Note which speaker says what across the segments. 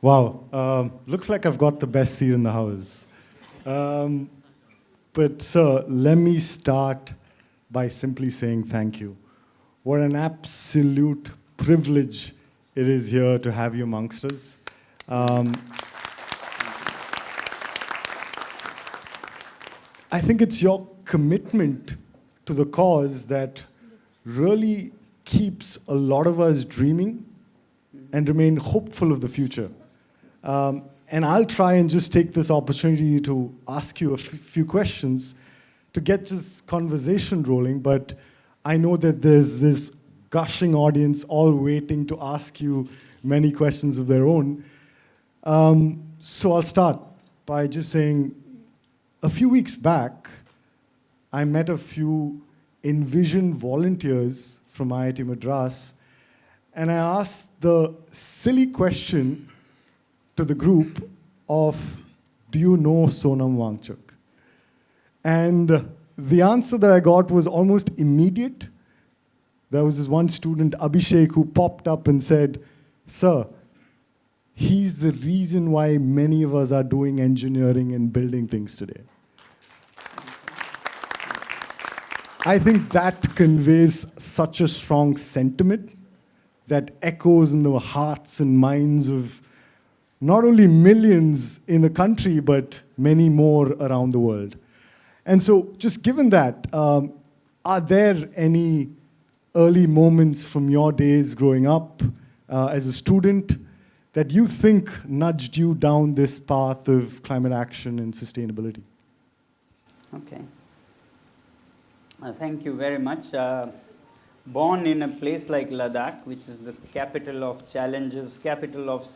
Speaker 1: Wow, looks like I've got the best seat in the house. But sir, let me start by simply saying thank you. What an absolute privilege it is here to have you amongst us. I think it's your commitment to the cause that really keeps a lot of us dreaming and remain hopeful of the future. And I'll try and just take this opportunity to ask you a few questions to get this conversation rolling, but I know that there's this gushing audience all waiting to ask you many questions of their own. So I'll start by just saying, a few weeks back, I met a few Envision volunteers from IIT Madras, and I asked the silly question to the group of, do you know Sonam Wangchuk? And the answer that I got was almost immediate. There was this one student, Abhishek, who popped up and said, sir, he's the reason why many of us are doing engineering and building things today. I think that conveys such a strong sentiment that echoes in the hearts and minds of not only millions in the country, but many more around the world. And so, just given that, are there any early moments from your days growing up as a student that you think nudged you down this path of climate action and sustainability?
Speaker 2: Okay. Thank you very much. Born in a place like Ladakh, which is the capital of challenges, capital of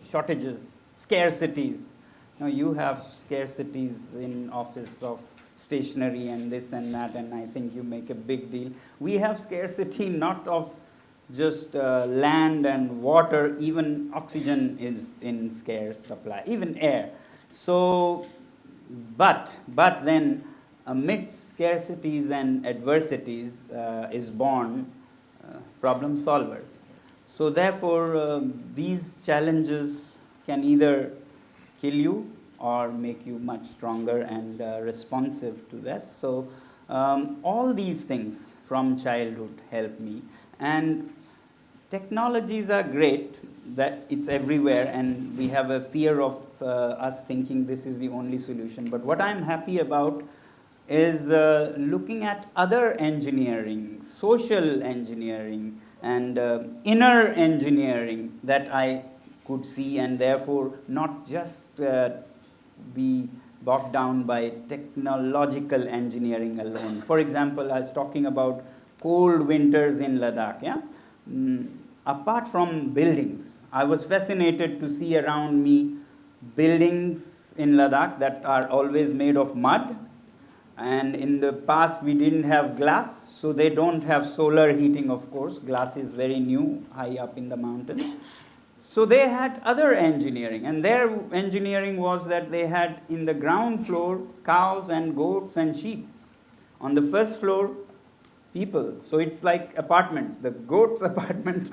Speaker 2: shortages, scarcities. Now you have scarcities in office of stationery and this and that, and I think you make a big deal. We have scarcity not of just land and water, even oxygen is in scarce supply, even air. So, but then amidst scarcities and adversities is born problem solvers. So therefore, these challenges can either kill you or make you much stronger and responsive to this. So all these things from childhood help me. And technologies are great, that it's everywhere, and we have a fear of us thinking this is the only solution. But what I'm happy about is looking at other engineering, social engineering, and inner engineering that I could see, and therefore not just be bogged down by technological engineering alone. For example, I was talking about cold winters in Ladakh. Yeah? Apart from buildings, I was fascinated to see around me buildings in Ladakh that are always made of mud. And in the past, we didn't have glass, so they don't have solar heating, of course. Glass is very new, high up in the mountains. So they had other engineering, and their engineering was that they had in the ground floor cows and goats and sheep. On the first floor, people. So it's like apartments, the goats apartment,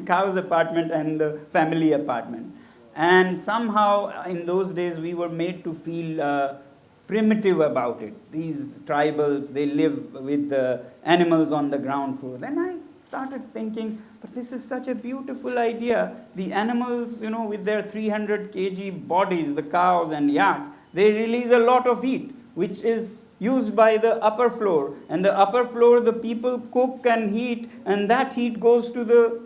Speaker 2: cows apartment, and the family apartment. And somehow in those days we were made to feel primitive about it. These tribals, they live with the animals on the ground floor. Then I started thinking, but this is such a beautiful idea. The animals, you know, with their 300 kg bodies, the cows and yaks, they release a lot of heat, which is used by the upper floor. And the upper floor, the people cook and heat, and that heat goes to the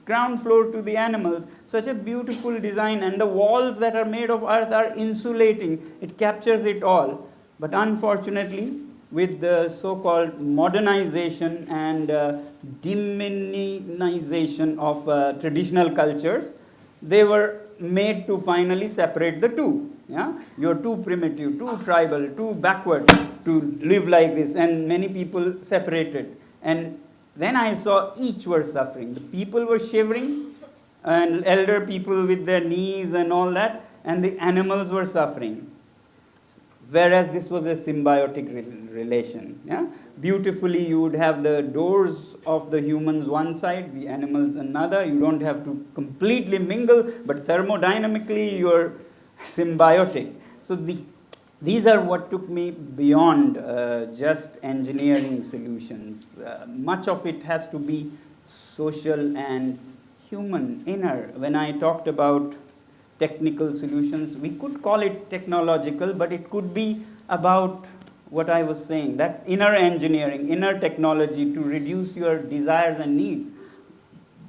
Speaker 2: ground floor to the animals. Such a beautiful design, and the walls that are made of earth are insulating. It captures it all. But unfortunately, with the so-called modernization and demonization of traditional cultures, they were made to finally separate the two. Yeah? You're too primitive, too tribal, too backward to live like this, and many people separated. And then I saw each were suffering. The people were shivering, and elder people with their knees and all that, and the animals were suffering. whereas this was a symbiotic relation. Yeah? Beautifully, you would have the doors of the humans one side, the animals another. You don't have to completely mingle, but thermodynamically, you're symbiotic. So these are what took me beyond just engineering solutions. Much of it has to be social and human, inner. When I talked about technical solutions, we could call it technological, but it could be about what I was saying. That's inner engineering, inner technology to reduce your desires and needs.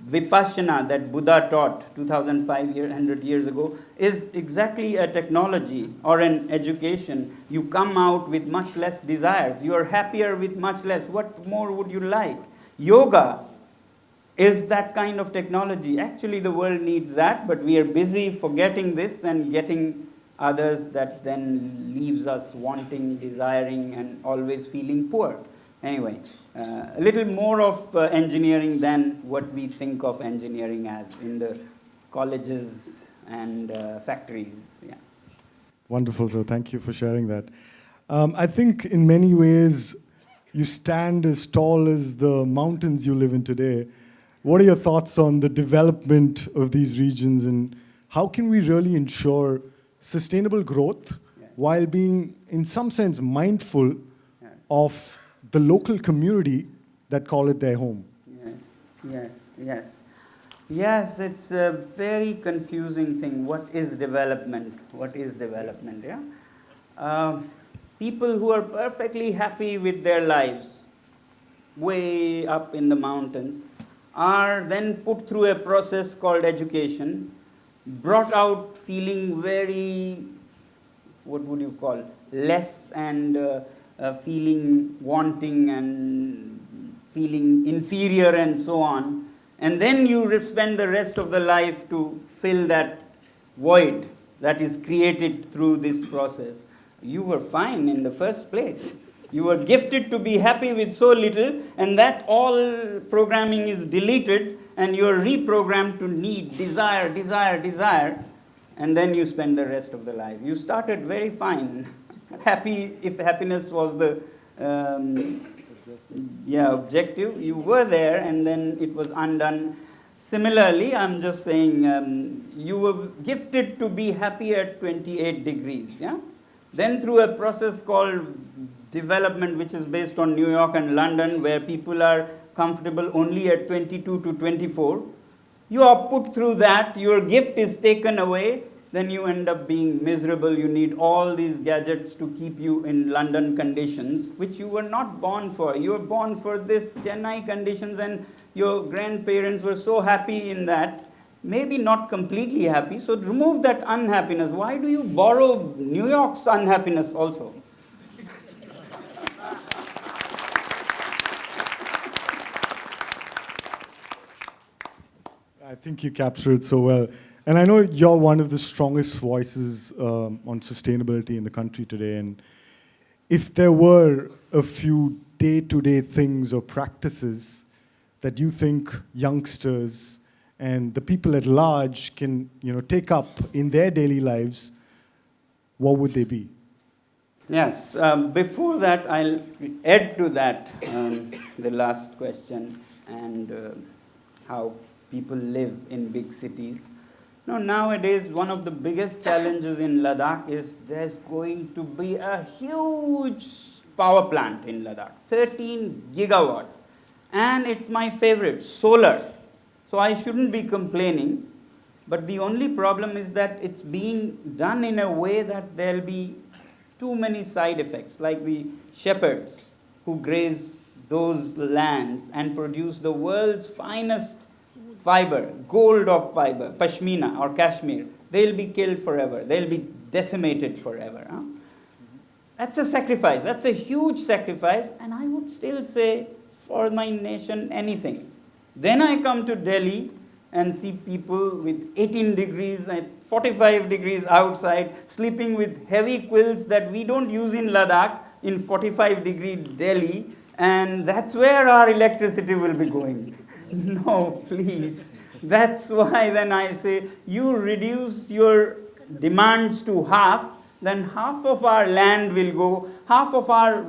Speaker 2: Vipassana that Buddha taught 2,500 years ago is exactly a technology or an education. You come out with much less desires. You are happier with much less. What more would you like? Yoga is that kind of technology. Actually, the world needs that, but we are busy forgetting this and getting others that then leaves us wanting, desiring, and always feeling poor. Anyway, a little more of engineering than what we think of engineering as in the colleges and factories. Yeah.
Speaker 1: Wonderful, sir. Thank you for sharing that. I think in many ways you stand as tall as the mountains you live in today. What are your thoughts on the development of these regions, and how can we really ensure sustainable growth while being, in some sense, mindful of the local community that call it their home?
Speaker 2: Yes, it's a very confusing thing. What is development? What is development? Yeah. People who are perfectly happy with their lives, way up in the mountains, are then put through a process called education, brought out feeling very, what would you call, less, and feeling wanting and feeling inferior and so on. And then you spend the rest of the life to fill that void that is created through this process. You were fine in the first place. You were gifted to be happy with so little, and that all programming is deleted, and you are reprogrammed to need, desire, desire, desire, and then you spend the rest of the life. You started very fine, happy if happiness was the objective. You were there, and then it was undone. Similarly, I'm just saying, you were gifted to be happy at 28 degrees. Yeah? Then through a process called development, which is based on New York and London, where people are comfortable only at 22 to 24. You are put through that, your gift is taken away, then you end up being miserable. You need all these gadgets to keep you in London conditions, which you were not born for. You were born for this Chennai conditions, and your grandparents were so happy in that. Maybe not completely happy, so remove that unhappiness. Why do you borrow New York's unhappiness also?
Speaker 1: I think you captured it so well. And I know you're one of the strongest voices on sustainability in the country today. And if there were a few day-to-day things or practices that you think youngsters and the people at large can, take up in their daily lives, what would they be?
Speaker 2: Yes. Before that, I'll add to that the last question and how people live in big cities. Nowadays, one of the biggest challenges in Ladakh is there's going to be a huge power plant in Ladakh, 13 gigawatts. And it's my favorite, solar. So I shouldn't be complaining. But the only problem is that it's being done in a way that there'll be too many side effects, like the shepherds who graze those lands and produce the world's finest fiber, gold of fiber, pashmina or cashmere. They'll be killed forever. They'll be decimated forever. Huh? That's a sacrifice. That's a huge sacrifice. And I would still say, for my nation, anything. Then I come to Delhi and see people with 18 degrees and 45 degrees outside, sleeping with heavy quilts that we don't use in Ladakh, in 45-degree Delhi, and that's where our electricity will be going. No, please. That's why then I say, you reduce your demands to half, then half of our land will go, half of our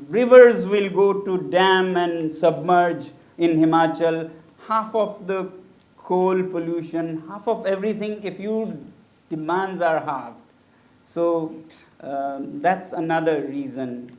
Speaker 2: rivers will go to dam and submerge in Himachal, half of the coal pollution, half of everything, if you demands are halved. So that's another reason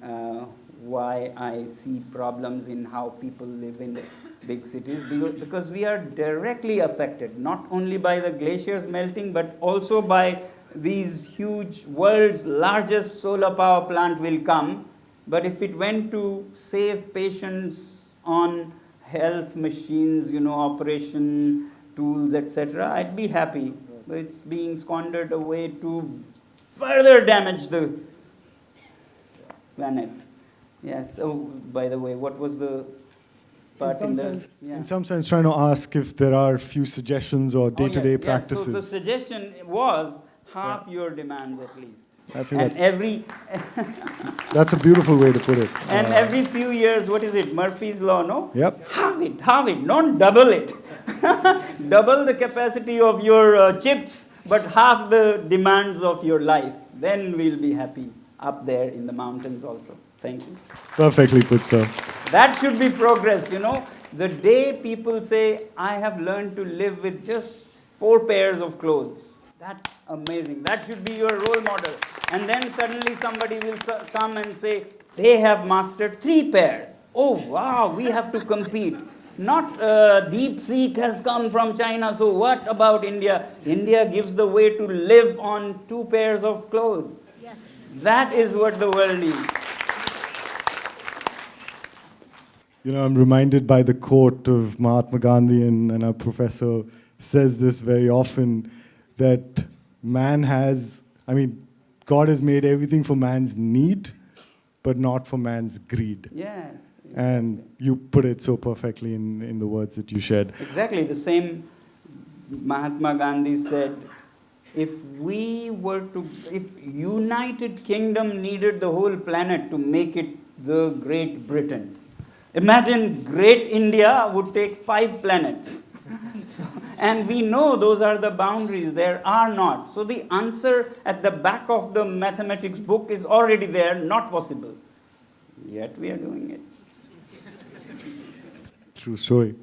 Speaker 2: why I see problems in how people live in big cities, because we are directly affected, not only by the glaciers melting, but also by these huge, world's largest solar power plant will come. But if it went to save patients on health machines, operation tools, etc., I'd be happy. But it's being squandered away to further damage the planet. Yes. Oh, by the way, what was the part in the...
Speaker 1: In some sense, trying to ask if there are few suggestions or day-to-day practices.
Speaker 2: So the suggestion was half your demands at least.
Speaker 1: I think
Speaker 2: And every...
Speaker 1: that's a beautiful way to put it.
Speaker 2: And every few years, what is it? Murphy's Law, no?
Speaker 1: Yep.
Speaker 2: Halve it, don't double it. Double the capacity of your chips, but half the demands of your life. Then we'll be happy up there in the mountains also. Thank you.
Speaker 1: Perfectly put, sir.
Speaker 2: That should be progress, The day people say, I have learned to live with just 4 pairs of clothes. That's amazing. That should be your role model. And then suddenly somebody will come and say, they have mastered 3 pairs. Oh, wow, we have to compete. Not DeepSeek has come from China, so what about India? India gives the way to live on 2 pairs of clothes.
Speaker 3: Yes.
Speaker 2: That is what the world needs.
Speaker 1: I'm reminded by the quote of Mahatma Gandhi, and our professor says this very often, that God has made everything for man's need, but not for man's greed.
Speaker 2: Yes.
Speaker 1: And you put it so perfectly in the words that you shared.
Speaker 2: Exactly. The same Mahatma Gandhi said, if United Kingdom needed the whole planet to make it the Great Britain, imagine Great India would take 5 planets. And we know those are the boundaries. There are not. So the answer at the back of the mathematics book is already there, not possible. Yet we are doing it.
Speaker 1: True story.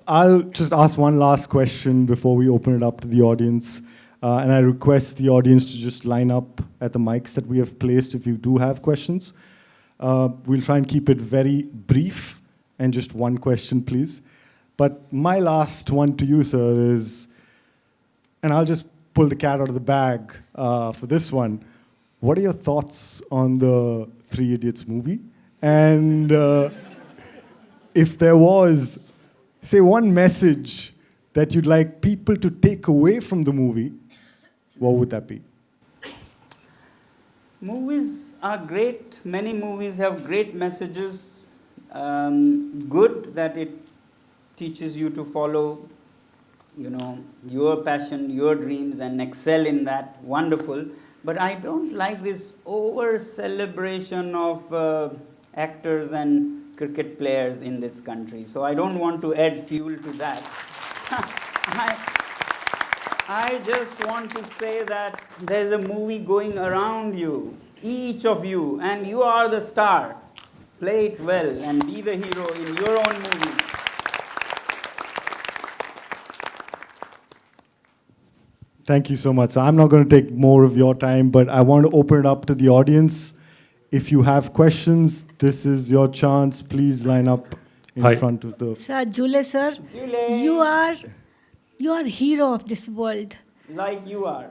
Speaker 1: I'll just ask one last question before we open it up to the audience. And I request the audience to just line up at the mics that we have placed if you do have questions. We'll try and keep it very brief and just one question, please. But my last one to you, sir, is, and I'll just pull the cat out of the bag for this one. What are your thoughts on the 3 Idiots movie? And if there was, say, one message that you'd like people to take away from the movie, what would that be?
Speaker 2: Movies are great. Many movies have great messages. Good that it teaches you to follow, your passion, your dreams, and excel in that. Wonderful. But I don't like this over-celebration of actors and cricket players in this country. So I don't want to add fuel to that. I just want to say that there's a movie going around you, each of you, and you are the star. Play it well and be the hero in your own movie.
Speaker 1: Thank you so much. So I'm not going to take more of your time, but I want to open it up to the audience. If you have questions, this is your chance. Please line up in front of the...
Speaker 3: Sir, Jule, sir, you are hero of this world.
Speaker 2: Like you are.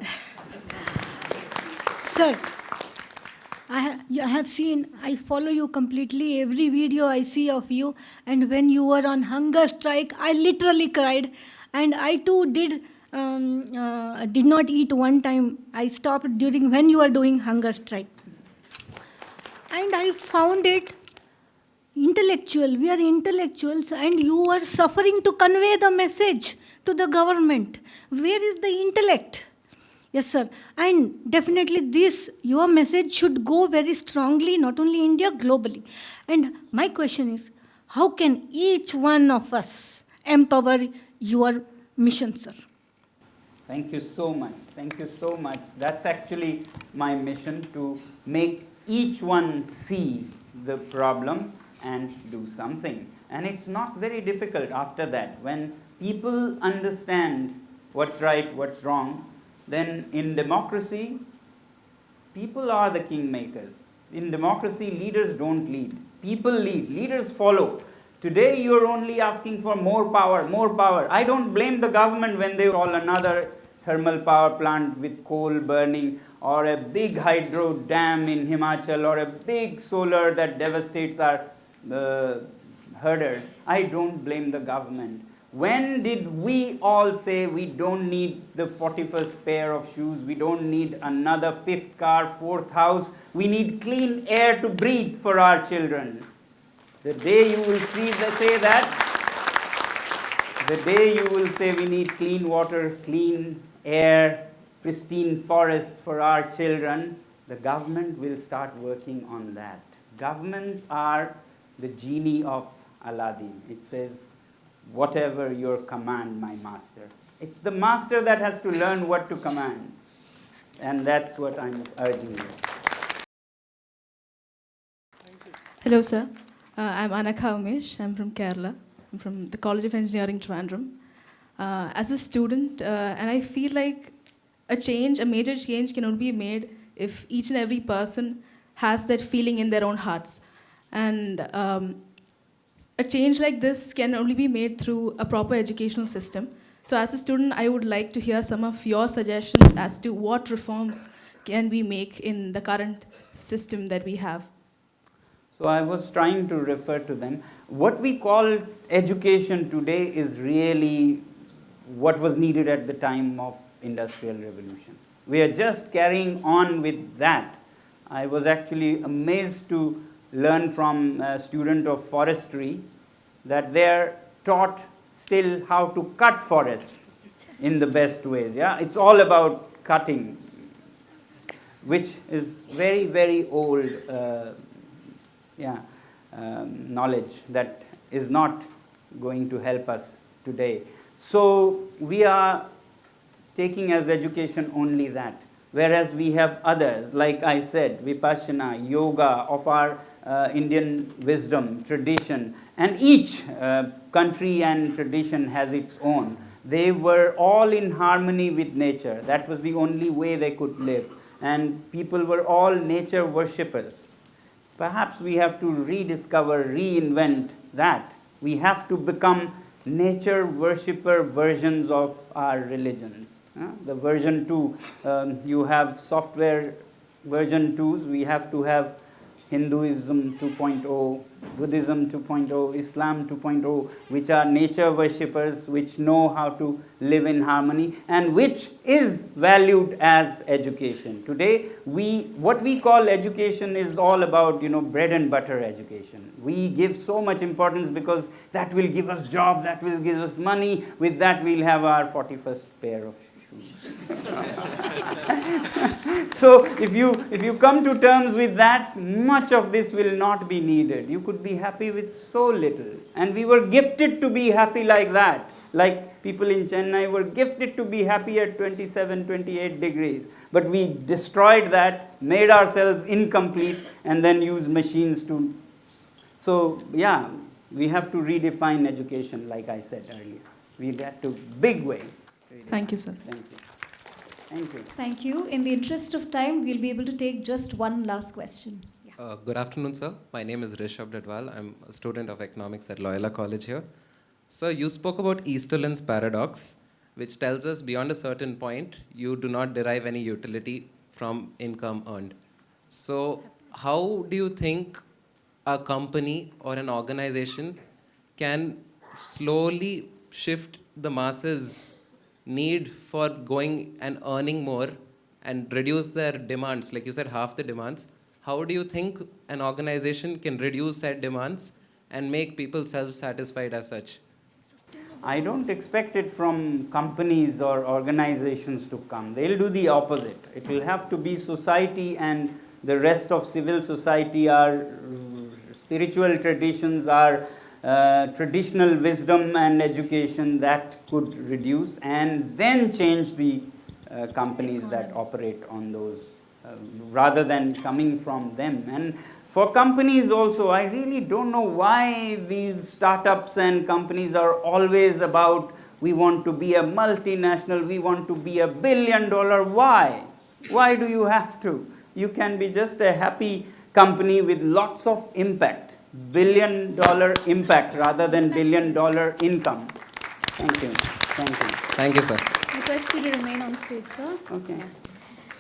Speaker 3: Sir, I have seen, I follow you completely, every video I see of you, and when you were on hunger strike, I literally cried, and I too did not eat one time. I stopped when you were doing hunger strike. And I found it intellectual. We are intellectuals, and you are suffering to convey the message to the government. Where is the intellect? Yes, sir. And definitely your message should go very strongly, not only India, globally. And my question is, how can each one of us empower your mission, sir?
Speaker 2: Thank you so much. Thank you so much. That's actually my mission to make each one see the problem and do something. And it's not very difficult after that. When people understand what's right, what's wrong, then in democracy, people are the kingmakers. In democracy, leaders don't lead. People lead. Leaders follow. Today, you're only asking for more power, more power. I don't blame the government when they call another thermal power plant with coal burning, or a big hydro dam in Himachal, or a big solar that devastates our herders. I don't blame the government. When did we all say we don't need the 41st pair of shoes, we don't need another 5th car, 4th house, we need clean air to breathe for our children? The day you will say that, the day you will say we need clean water, clean air, pristine forests for our children, the government will start working on that. Governments are the genie of Aladdin. It says, whatever your command, my master. It's the master that has to learn what to command. And that's what I'm urging you.
Speaker 4: Hello, sir. I'm Anakha Umesh. I'm from Kerala. I'm from the College of Engineering, Trivandrum. As a student, and I feel like a major change can only be made if each and every person has that feeling in their own hearts. And a change like this can only be made through a proper educational system. So as a student, I would like to hear some of your suggestions as to what reforms can we make in the current system that we have.
Speaker 2: So I was trying to refer to them. What we call education today is really what was needed at the time of Industrial Revolution. We are just carrying on with that. I was actually amazed to learn from a student of forestry that they are taught still how to cut forests in the best ways. Yeah, it's all about cutting, which is very, very old knowledge that is not going to help us today. So we are taking as education only that, whereas we have others, like I said, Vipassana, yoga, of our Indian wisdom, tradition, and each country and tradition has its own. They were all in harmony with nature. That was the only way they could live. And people were all nature worshippers. Perhaps we have to rediscover, reinvent that. We have to become nature worshipper versions of our religions. The version 2, you have software version 2s, we have to have Hinduism 2.0, Buddhism 2.0, Islam 2.0, which are nature worshippers, which know how to live in harmony, and which is valued as education. Today, what we call education is all about, bread and butter education. We give so much importance because that will give us jobs, that will give us money. With that, we'll have our 41st pair of shoes. So if you come to terms with that, much of this will not be needed. You could be happy with so little. And we were gifted to be happy like that. Like people in Chennai were gifted to be happy at 27, 28 degrees. But we destroyed that, made ourselves incomplete, and then used machines to. So yeah, we have to redefine education, like I said earlier. We got to big way.
Speaker 4: Thank you, sir.
Speaker 2: Thank you. Thank you.
Speaker 5: Thank you. In the interest of time, we'll be able to take just one last question. Yeah.
Speaker 6: Good afternoon, sir. My name is Rishabh Dadwal. I'm a student of economics at Loyola College here. Sir, you spoke about Easterlin's paradox, which tells us beyond a certain point, you do not derive any utility from income earned. So how do you think a company or an organization can slowly shift the masses' need for going and earning more and reduce their demands? Like you said, half the demands. How do you think an organization can reduce that demands and make people self-satisfied as such?
Speaker 2: I don't expect it from companies or organizations to come. They'll do the opposite. It will have to be society and the rest of civil society, our spiritual traditions, our traditional wisdom and education that could reduce, and then change the companies that operate on those rather than coming from them. And for companies also, I really don't know why these startups and companies are always about, we want to be a multinational, we want to be $1 billion. Why? Why do you have to? You can be just a happy company with lots of impact, $1 billion impact rather than $1 billion income. Thank you. Thank you.
Speaker 6: Thank you, sir.
Speaker 5: Request you to remain on stage, sir.
Speaker 2: Okay.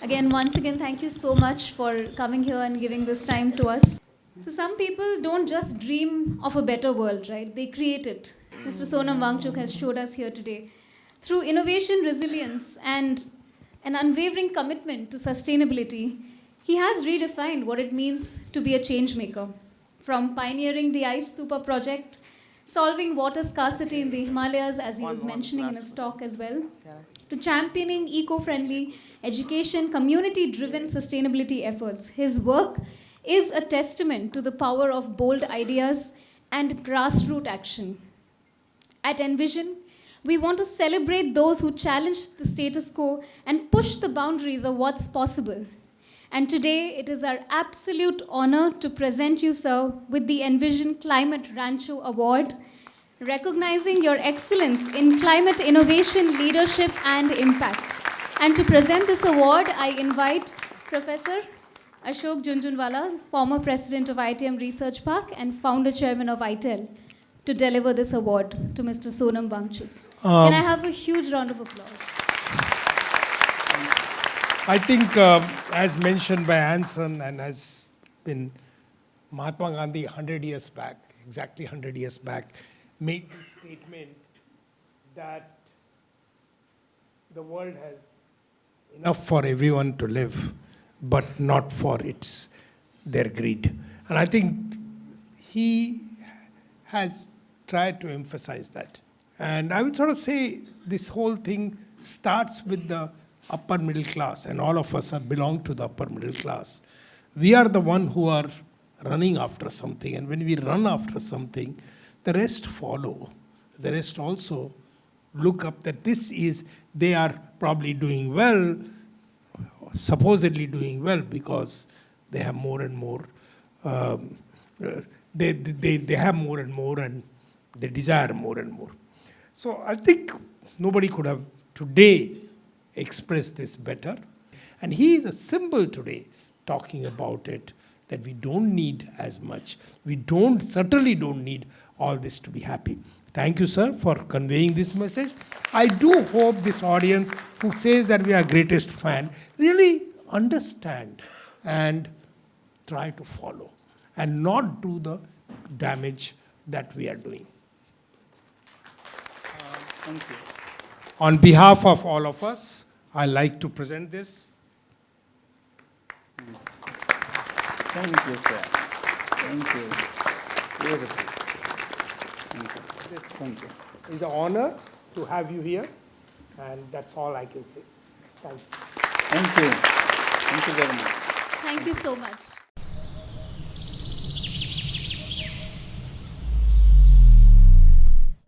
Speaker 5: Again, once again, thank you so much for coming here and giving this time to us. So some people don't just dream of a better world, right? They create it. Mr. Sonam Wangchuk has showed us here today. Through innovation, resilience, and an unwavering commitment to sustainability, he has redefined what it means to be a change maker. From pioneering the Ice Stupa project, solving water scarcity in the Himalayas, as he was mentioning in his talk as well, to championing eco-friendly education, community-driven sustainability efforts. His work is a testament to the power of bold ideas and grassroots action. At Envision, we want to celebrate those who challenge the status quo and push the boundaries of what's possible. And today, it is our absolute honor to present you, sir, with the Envision Climate Rancho Award, recognizing your excellence in climate innovation, leadership, and impact. And to present this award, I invite Professor Ashok Junjunwala, former president of ITM Research Park and founder chairman of ITEL, to deliver this award to Mr. Sonam Wangchuk. Can I have a huge round of applause?
Speaker 7: I think, as mentioned by Anson and has been Mahatma Gandhi 100 years back, exactly 100 years back, made the statement that the world has enough for everyone to live, but not for their greed. And I think he has tried to emphasize that. And I would sort of say this whole thing starts with the upper middle class, and all of us belong to the upper middle class. We are the one who are running after something, and when we run after something, the rest follow. The rest also look up that they are probably doing well, supposedly doing well, because they have more and more, they have more and more, and they desire more and more. So I think nobody could have today expressed this better. And he is a symbol today talking about it, that we don't need as much. We certainly don't need all this to be happy. Thank you, sir, for conveying this message. I do hope this audience who says that we are greatest fan really understand and try to follow and not do the damage that we are doing.
Speaker 2: Thank you.
Speaker 7: On behalf of all of us, I like to present this.
Speaker 2: Thank you, sir. Thank you. Beautiful. Thank you. Thank you.
Speaker 7: It's an honor to have you here, and that's all I can say. Thank you.
Speaker 2: Thank you. Thank you very much.
Speaker 5: Thank you so much.